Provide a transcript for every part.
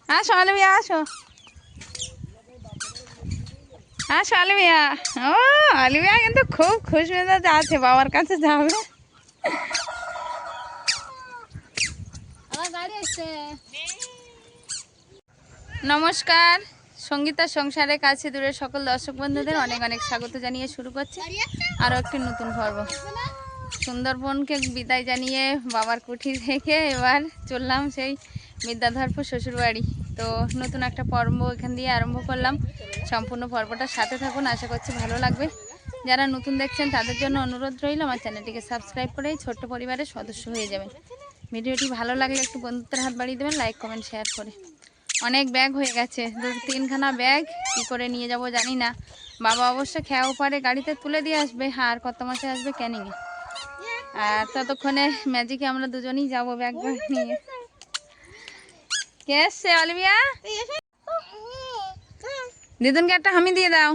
আসো আলমিয়া, আসো আসো আলমিয়া। ও আলমিয়া কিন্তু খুব খুশি মেজাজে আছে, বাবার কাছে যাবে। নমস্কার, সঙ্গীতা সংসারের কাছে দূরের সকল দর্শক বন্ধুদের অনেক অনেক স্বাগত জানিয়ে শুরু করছি আরও একটি নতুন পর্ব। সুন্দরবনকে বিদায় জানিয়ে বাবার কুঠি থেকে এবার চললাম সেই বিদ্যাধরপুর শ্বশুরবাড়ি। তো নতুন একটা পর্ব এখান দিয়ে আরম্ভ করলাম। সম্পূর্ণ পর্বটার সাথে থাকুন, আশা করছি ভালো লাগবে। যারা নতুন দেখছেন তাদের জন্য অনুরোধ রইল আমার চ্যানেলটিকে সাবস্ক্রাইব করে ছোট্ট পরিবারের সদস্য হয়ে যাবেন। ভিডিওটি ভালো লাগলে একটু বন্ধুত্বের হাত বাড়িয়ে দেবেন, লাইক কমেন্ট শেয়ার করে। অনেক ব্যাগ হয়ে গেছে, 2-3খানা ব্যাগ কী করে নিয়ে যাব জানি না। বাবা অবশ্য খেয়াও পারে গাড়িতে তুলে দিয়ে আসবে, আর কত মাসে আসবে ক্যানিংয়ে। আর ততক্ষণে ম্যাজিকে আমরা দুজনেই যাবো ব্যাগ নিয়ে। কে এসছে অলিভিয়া? দিদুনকে একটা হামি দিয়ে দাও,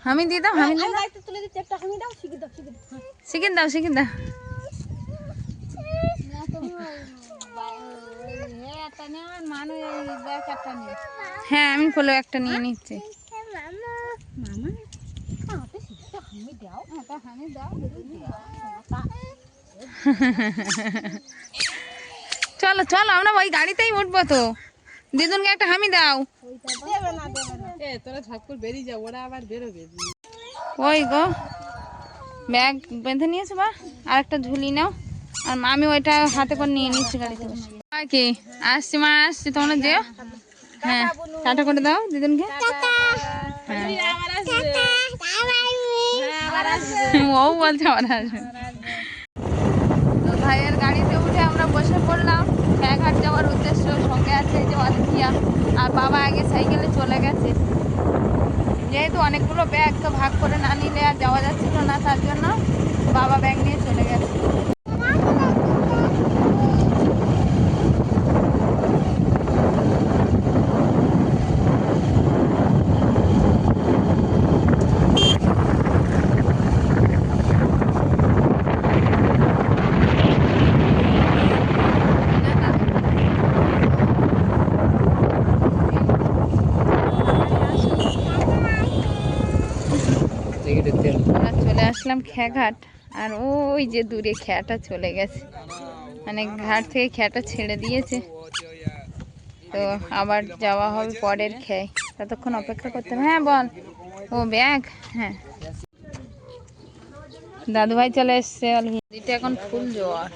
হামি দিয়ে দাও, হামি দিয়ে দাও, শিখিয়ে দাও, শিখিয়ে দাও। হ্যাঁ আমি কোলে একটা নিয়ে নিচ্ছি। চলো চলো আমরা ওই গাড়িতেই উঠবো তো। দিদুনকে একটা হামি দাও। ওই গো ব্যাগ বেঁধে নিয়েছো বা আর একটা ঝুলি নাও, আর আমি ওইটা হাতে করে নিয়ে নিচ্ছি গাড়িতে বসে। কি আসছি মা, আসছি, তোমরা যেও। হ্যাঁ টাটা করে দাও দিদুনকে। ও বলছে আমার আসবে। তো ভাইয়ের গাড়িতে উঠে আমরা বসে পড়লাম খেয়াঘাট যাওয়ার উদ্দেশ্য। সঙ্গে আছে যে অলিভিয়া, আর বাবা আগে সাইকেলে চলে গেছে। যেহেতু অনেকগুলো ব্যাগ, তো ভাগ করে না নিলে আর যাওয়া যাচ্ছিল না, তার জন্য বাবা ব্যাগ নিয়ে চলে গেছে। চলে আসলাম খেয়াঘাট, আর ওই যে দূরে খেয়াটা চলে গেছে, মানে ঘাট থেকে খেয়াটা ছেড়ে দিয়েছে। তো আবার যাওয়া হবে পরের খেয়ে, ততক্ষণ অপেক্ষা করতে হবে। হ্যাঁ বল। ও ব্যাগ, হ্যাঁ দাদু ভাই চলে এসছে। নদীতে এখন ফুল জোয়ার।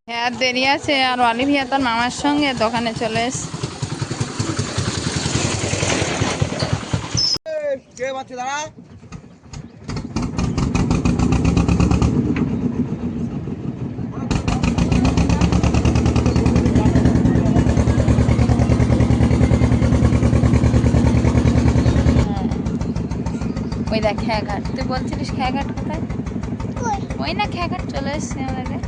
হ্যাঁ দেরি আছে, আর অলিভিয়া তার মামার সঙ্গে দোকানে চলে এসে। ওই দেখ খেয়াঘাট, তুই বলছিলিস খেয়াঘাট কোথায়? ওই না খেয়াঘাট চলে এসছে আমাদের।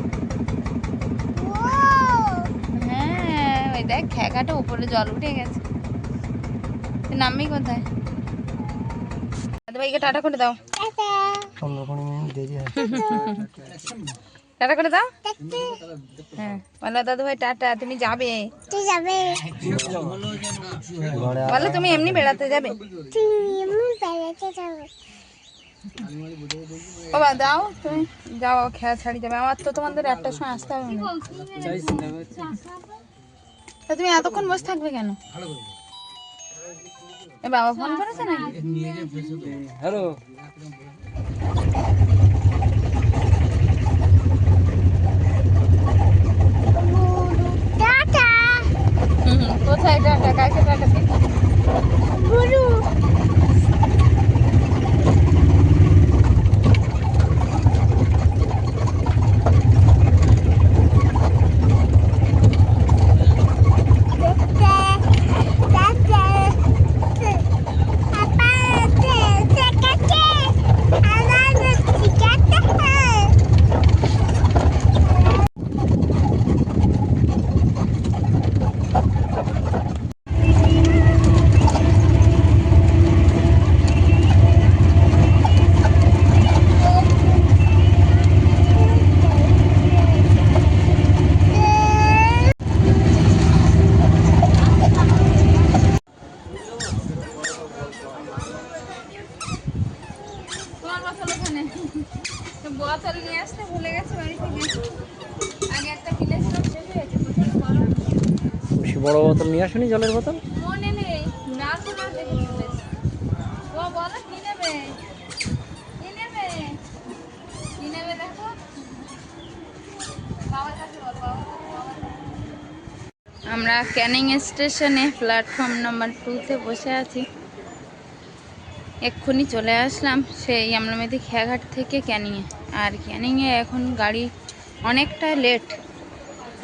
হ্যাঁ ওই দেখ খেয়াঘাটে উপরে জল উঠে গেছে। তুই নামবি কোথায়? দাদু ভাইকে টাটা করে দাও। টাটা করে দাও। হ্যাঁ বলো দাদু ভাই টাটা, তুমি যাবে? বলো তুমি এমনি বেড়াতে যাবে? বাবা দাও, তুমি যাও, খেয়া ছাড়ি যাবে। আমার তো তোমাদের 1টার সময় আসতে হবে। তুমি এতক্ষণ বসে থাকবে কেন? এ বাবা ফোন করেছে নাকি? হ্যালো কোথায় টাটা, কাকে টাটা দিই? গুরু বড় বোতল নিয়ে আসুনি, জলের বোতল? মনে নেই, না তো না দেখে চলে এসেছি। ও বলো কি নেবে, কি নেবে, কি নেবে দেখো। বাবার কাছে বল, বাবার কাছে, বাবার কাছে। আমরা ক্যানিং স্টেশনে প্ল্যাটফর্ম নাম্বার 2-তে বসে আছি। এক্ষুনি চলে আসলাম সেই আমলামেদি খেয়াঘাট থেকে ক্যানিংয়ে। আর ক্যানিংয়ে এখন গাড়ি অনেকটা লেট,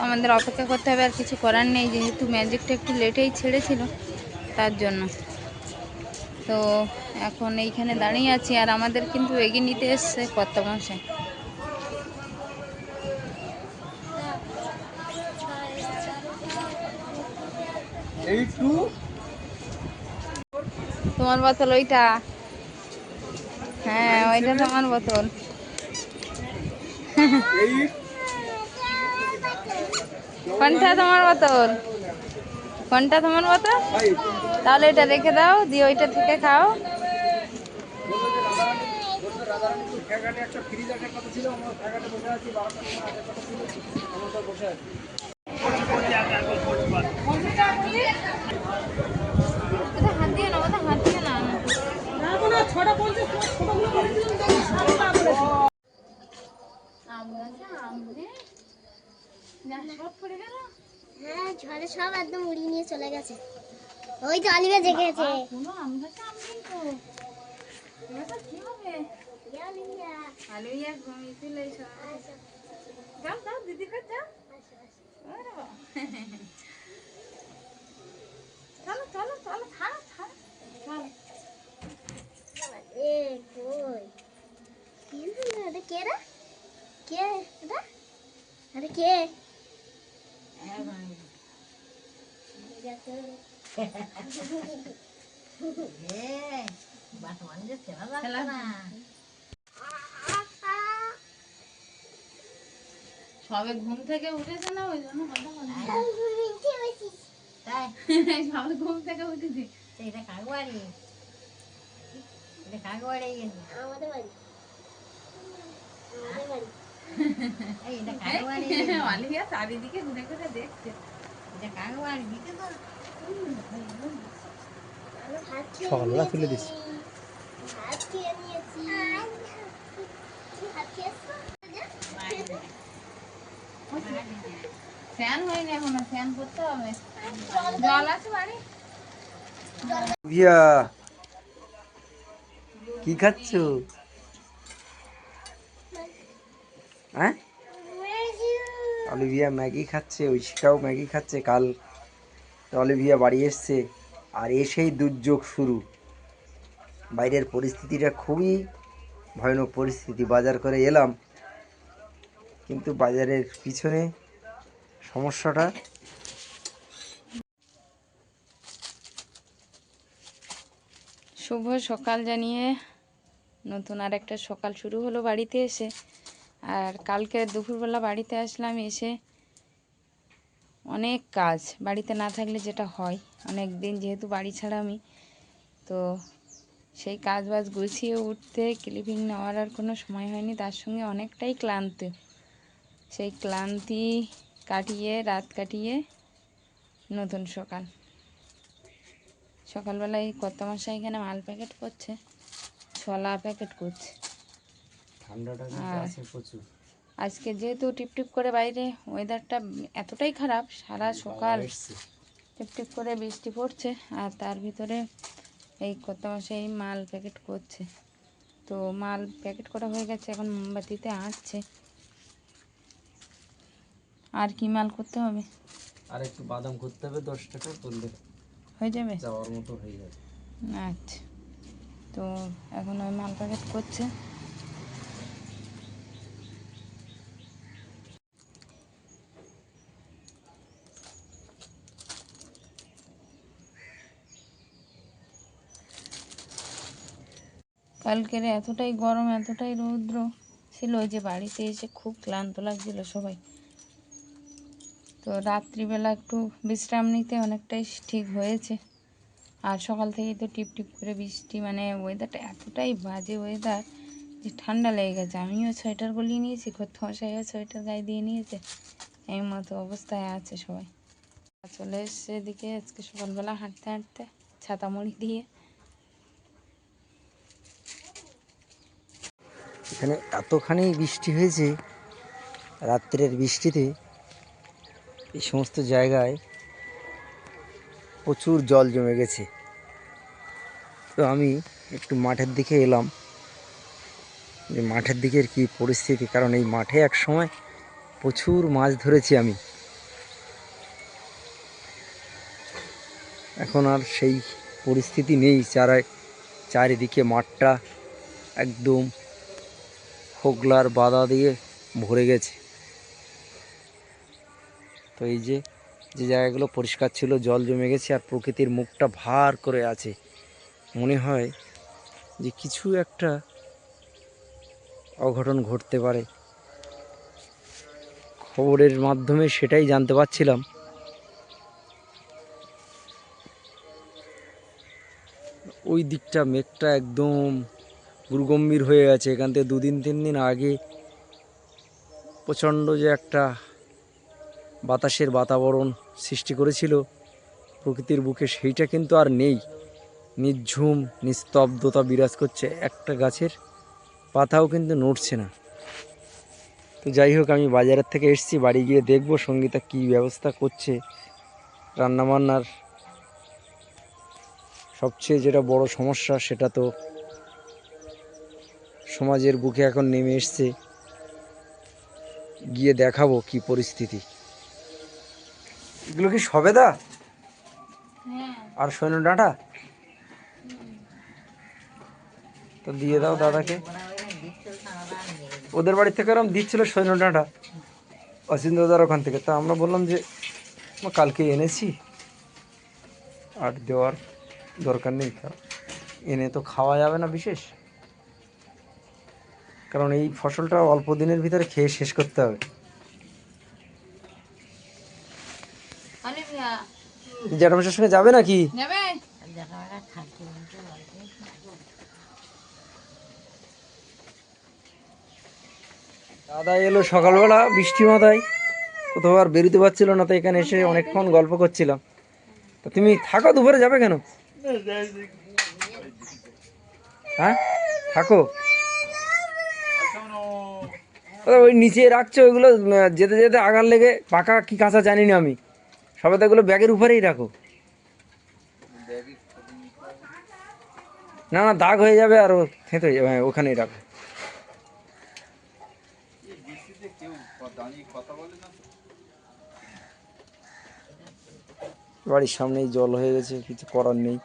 আমাদের অপেক্ষা করতে হবে। আর কিছু করার নেই, যেহেতু ম্যাজিকটা একটু লেটেই ছেড়েছিল তার জন্য। তো এখন এইখানে দাঁড়িয়ে আছি। আর আমাদের কিন্তু এগিয়ে নিতে এসছে কর্তামশাই। তোমার বোতল ওইটা? হ্যাঁ ওইটা তোমার বোতল। কোনটা তোমার বোতল, কোনটা তোমার বোতল? তাহলে এটা রেখে দাও, দিয়ে ওইটা থেকে খাও। হাত দিয়ে না, হাত দিয়ে না। হ্যাঁ ঝড়ে সব একদম উড়িয়ে নিয়ে চলে গেছে। ওই তো আলিমা জেগে গেছে। পুরো আম গাছে আম কিন্তু এবার কি হবে? আলুইয়া ঘুমিয়েছিল এই সময়। যাও যাও দিদির কাছে যাও। ওরে বাবা। চলো চলো চলো, ছাড়ো ছাড়ো, চলো। এ কই কি হলো? এটা কে রে? কে এটা? আরে কে? সবে ঘুম থেকে উঠেছে না, ওই জন্য কথা বলে। তাই সবে ঘুম থেকে উঠেছি। এটা কার বাড়ি? এটা কার বাড়ি? আমাদের বাড়ি। আমাদের বাড়ি। এই এটা কার বাড়ি? আলিয়া চারিদিকে ঘুরে ঘুরে দেখছে। এটা কার বাড়ি? দিতে তো সকালবেলা তুলে দিস। ভাত খেয়ে নিয়েছি। ভাত খেয়েছো? ফ্যান হয়নি এখনো, ফ্যান করতে হবে। জল আছে বাড়ি? ভিয়া কি খাচ্ছ? হ্যাঁ, অলিভিয়া ম্যাগি খাচ্ছে, ঐশিকাও ম্যাগি খাচ্ছে। কাল অলিভিয়া বাড়ি এসছে, আর এসেই দুর্যোগ শুরু। বাইরের পরিস্থিতিটা খুবই ভয়ানক পরিস্থিতি। বাজার করে এলাম, কিন্তু বাজারের পিছনে সমস্যাটা। শুভ সকাল জানিয়ে নতুন আর একটা সকাল শুরু হলো বাড়িতে এসে। আর কালকে দুপুরবেলা বাড়িতে আসলাম, এসে অনেক কাজ বাড়িতে না থাকলে যেটা হয়। অনেক দিন যেহেতু বাড়ি ছাড়া আমি, তো সেই কাজ বাজ গুছিয়ে উঠতে ক্লিপিং নেওয়ার আর কোনো সময় হয়নি। তার সঙ্গে অনেকটাই ক্লান্ত। সেই ক্লান্তি কাটিয়ে, রাত কাটিয়ে নতুন সকাল। সকালবেলায় কর্তামশাই এখানে মাল প্যাকেট করছে, ছোলা প্যাকেট করছে। ঠান্ডাটা আর আছে প্রচুর। আজকে যেহেতু টিপটিপ করে বাইরে ওয়েদারটা এতটাই খারাপ, সারা সকাল টিপটিপ করে বৃষ্টি পড়ছে। আর তার ভিতরে এই কর্তামশাই মাল প্যাকেট করছে। তো মাল প্যাকেট করা হয়ে গেছে, এখন মোমবাতিতে আঁটছে। আর কি মাল করতে হবে? আর একটু বাদাম করতে হবে, 10 টাকা করলে হয়ে যাবে, যাওয়ার মতো হয়ে যাবে। আচ্ছা। তো এখন ওই মাল প্যাকেট করছে। কালকের এতটাই গরম, এতটাই রৌদ্র ছিল যে বাড়িতে এসে খুব ক্লান্ত লাগছিল সবাই। তো রাত্রিবেলা একটু বিশ্রাম নিতে অনেকটাই ঠিক হয়েছে। আর সকাল থেকেই তো টিপ টিপ করে বৃষ্টি, মানে ওয়েদারটা এতটাই বাজে ওয়েদার যে ঠান্ডা লেগে গেছে। আমিও সোয়েটার গলিয়ে নিয়েছি, কোথাও সোয়েটার গায়ে দিয়ে নিয়েছে। এই মতো অবস্থায় আছে সবাই। চলে এসছে এদিকে আজকে সকালবেলা হাঁটতে হাঁটতে ছাতা মুড়ি দিয়ে। এখানে এতখানি বৃষ্টি হয়েছে, রাত্রের বৃষ্টিতে এই সমস্ত জায়গায় প্রচুর জল জমে গেছে। তো আমি একটু মাঠের দিকে এলাম, যে মাঠের দিকের কি পরিস্থিতি, কারণ এই মাঠে এক সময় প্রচুর মাছ ধরেছি আমি। এখন আর সেই পরিস্থিতি নেই, চারিদিকে মাঠটা একদম হোগলার বাধা দিয়ে ভরে গেছে। তো এই যে যে জায়গাগুলো পরিষ্কার ছিল জল জমে গেছে, আর প্রকৃতির মুখটা ভার করে আছে। মনে হয় যে কিছু একটা অঘটন ঘটতে পারে। খবরের মাধ্যমে সেটাই জানতে পারছিলাম। ওই দিকটা মেঘটা একদম গুরুগম্ভীর হয়ে আছে। এখান থেকে 2-3 দিন আগে প্রচণ্ড যে একটা বাতাসের বাতাবরণ সৃষ্টি করেছিল প্রকৃতির বুকে, সেইটা কিন্তু আর নেই। নিঝুম নিস্তব্ধতা বিরাজ করছে, একটা গাছের পাতাও কিন্তু নড়ছে না। তো যাই হোক, আমি বাজারের থেকে এসেছি, বাড়ি গিয়ে দেখবো সঙ্গীতা কী ব্যবস্থা করছে রান্নাবান্নার। সবচেয়ে যেটা বড় সমস্যা, সেটা তো সমাজের বুকে এখন নেমে এসছে। গিয়ে দেখাবো কি পরিস্থিতি। এগুলো কি সবেদা আর সৈন্য ডাঁটা? তো দিয়ে দাও দাদাকে। ওদের বাড়ি থেকে এরকম দিচ্ছিল সৈন্য ডাঁটা, অচিন্ত দাদার ওখান থেকে। তা আমরা বললাম যে কালকে এনেছি, আর দেওয়ার দরকার নেই, এনে তো খাওয়া যাবে না বিশেষ, কারণ এই ফসলটা অল্প দিনের ভিতরে খেয়ে শেষ করতে হবে। জ্যাঠামশার সঙ্গে যাবে নাকি? দাদা এলো সকালবেলা বৃষ্টি মাথায়, কোথাও আর বেরোতে পারছিল না, তো এখানে এসে অনেকক্ষণ গল্প করছিলাম। তা তুমি থাকো, দুপুরে যাবে কেন? হ্যাঁ থাকো। ওই নিচে রাখছো ওইগুলো, যেতে যেতে আগার লেগে পাকা কি কাঁচা জানি না আমি, সবাই তো এগুলো ব্যাগের উপরেই রাখো। না না, দাগ হয়ে যাবে আর থেঁত হয়ে যাবে। হ্যাঁ, ওখানেই রাখো। বাড়ির সামনেই জল হয়ে গেছে, কিছু করার নেই।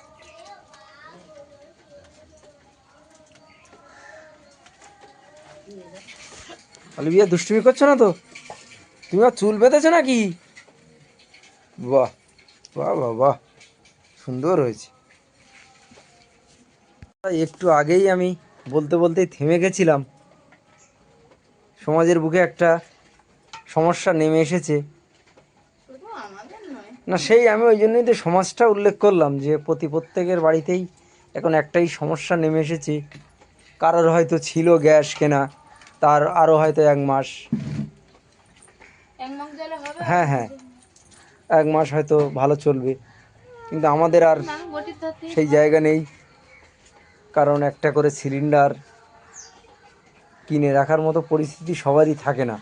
আলিবিয়া দুষ্টুমি করছো না তো? তুমি আর চুল বেঁধেছো নাকি? বাহ বাহ বাহ বাহ, সুন্দর হয়েছে। একটু আগেই আমি বলতে বলতেই থেমে গেছিলাম। সমাজের বুকে একটা সমস্যা নেমে এসেছে। না সেই আমি ওই জন্যই তো সমাজটা উল্লেখ করলাম, যে প্রত্যেকের বাড়িতেই এখন একটাই সমস্যা নেমে এসেছে। কারোর হয়তো ছিল গ্যাস কেনা, তার আরও হয়তো 1 মাস, হ্যাঁ হ্যাঁ 1 মাস হয়তো ভালো চলবে, কিন্তু আমাদের আর সেই জায়গা নেই। কারণ একটা করে সিলিন্ডার কিনে রাখার মতো পরিস্থিতি সবারই থাকে না,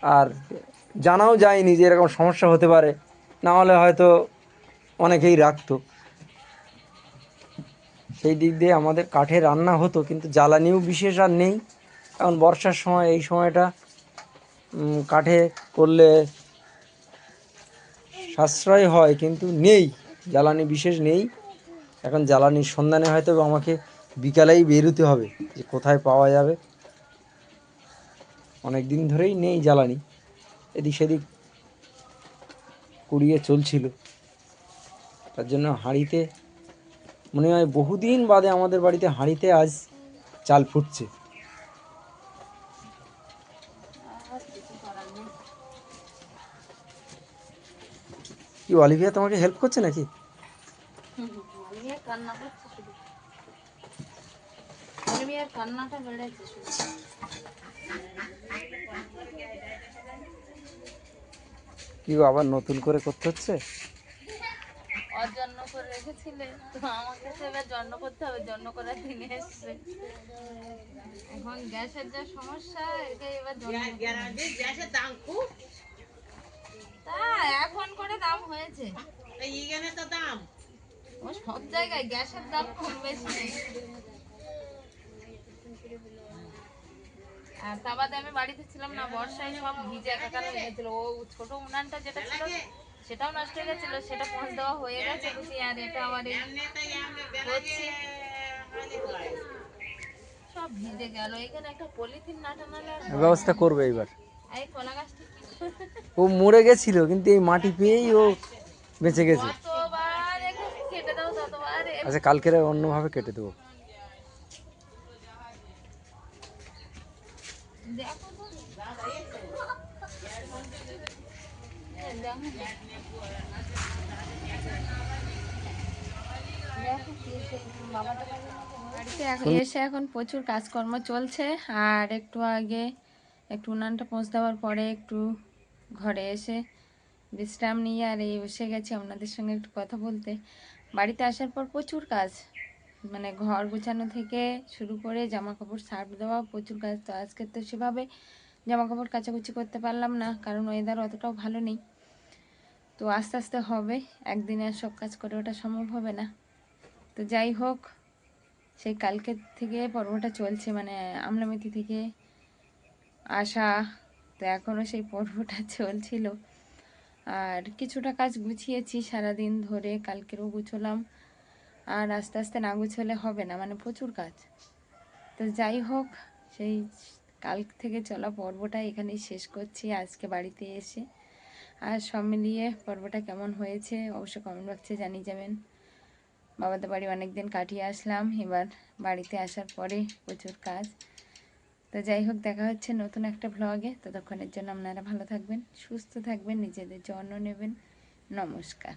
আর জানাও যায়নি যে এরকম সমস্যা হতে পারে, না হলে হয়তো অনেকেই রাখতো। সেই দিক দিয়ে আমাদের কাঠে রান্না হতো, কিন্তু জ্বালানিও বিশেষ আর নেই। এখন বর্ষার সময় এই সময়টা কাঠে করলে সাশ্রয় হয়, কিন্তু নেই, জ্বালানি বিশেষ নেই। এখন জ্বালানির সন্ধানে হয়তো আমাকে বিকালেই বেরোতে হবে, যে কোথায় পাওয়া যাবে। অনেক দিন ধরেই নেই জ্বালানি, এদিক সেদিক কুড়িয়ে চলছিল। তার জন্য হাঁড়িতে, মনে হয় বহুদিন বাদে আমাদের বাড়িতে হাঁড়িতে আজ চাল ফুটছে। কি অলিভিয়া তোমাকে হেল্প করছে নাকি? কান্নাটা বেড়েছে শুধু। কি গো, আবার নতুন করে করতে হচ্ছে? অজন্য করে রেখেছিলে তো আমাকে তো এবার জন্য করতে হবে, জন্য করার দিন এসছে। এখন গ্যাসের যা সমস্যা, এটাই এবার জন্য করতে হবে। গ্যাসের দাম খুব, তা এখন করে দাম হয়েছে, এই এখানে তো দাম। ও সব জায়গায় গ্যাসের দাম খুব বেশি নেই। আর তা বাদে আমি বাড়িতে ছিলাম না, বর্ষায় সব ভিজে একাকার হয়ে গেছিল। ও ছোট উনানটা যেটা ছিল সেটাও নষ্ট হয়ে গেছিল, সেটা পৌঁছ দেওয়া হয়ে গেছে বুঝি। আর এটা আবার এই হচ্ছে, সব ভিজে গেল। এখানে একটা পলিথিন না টানালে আর হয় না। ব্যবস্থা করবে এবার। এই কলা গাছটা কি করে? ও মরে গেছিল, কিন্তু এই মাটি পেয়েই ও বেঁচে গেছে। যতবার একে কেটে দাও ততবার আচ্ছা, কালকের অন্যভাবে কেটে দেবো। দেখো তো। দেখো বাড়িতে এসে এখন প্রচুর কাজকর্ম চলছে। আর একটু আগে একটু উনানটা পৌঁছ দেওয়ার পরে একটু ঘরে এসে বিশ্রাম নিয়ে আর এই বসে গেছি আপনাদের সঙ্গে একটু কথা বলতে। বাড়িতে আসার পর প্রচুর কাজ, মানে ঘর গোছানো থেকে শুরু করে জামা কাপড় সার্ফ দেওয়া, প্রচুর কাজ। তো আজকে তো সেভাবে জামা কাপড় কাচাকুচি করতে পারলাম না, কারণ ওয়েদার অতটাও ভালো নেই। তো আস্তে আস্তে হবে, একদিনে আর সব কাজ করে ওঠা সম্ভব হবে না। তো যাই হোক, সেই কালকে থেকে পর্বটা চলছে, মানে আমলামেথি থেকে আসা। তো এখনও সেই পর্বটা চলছিল। আর কিছুটা কাজ গুছিয়েছি সারাদিন ধরে, কালকেরও গুছোলাম। আর আস্তে আস্তে না গুছোলে হবে না, মানে প্রচুর কাজ। তো যাই হোক, সেই কাল থেকে চলা পর্বটা এখানেই শেষ করছি আজকে বাড়িতে এসে। আর সব মিলিয়ে পর্বটা কেমন হয়েছে অবশ্যই কমেন্ট বক্সে জানিয়ে যাবেন। বাবাদের বাড়ি অনেক দিন কাটিয়ে আসলাম, এবার বাড়িতে আসার পরে প্রচুর কাজ। তো যাই হোক, দেখা হচ্ছে নতুন একটা ভ্লগে। ততক্ষণের জন্য আপনারা ভালো থাকবেন, সুস্থ থাকবেন, নিজেদের যত্ন নেবেন। নমস্কার।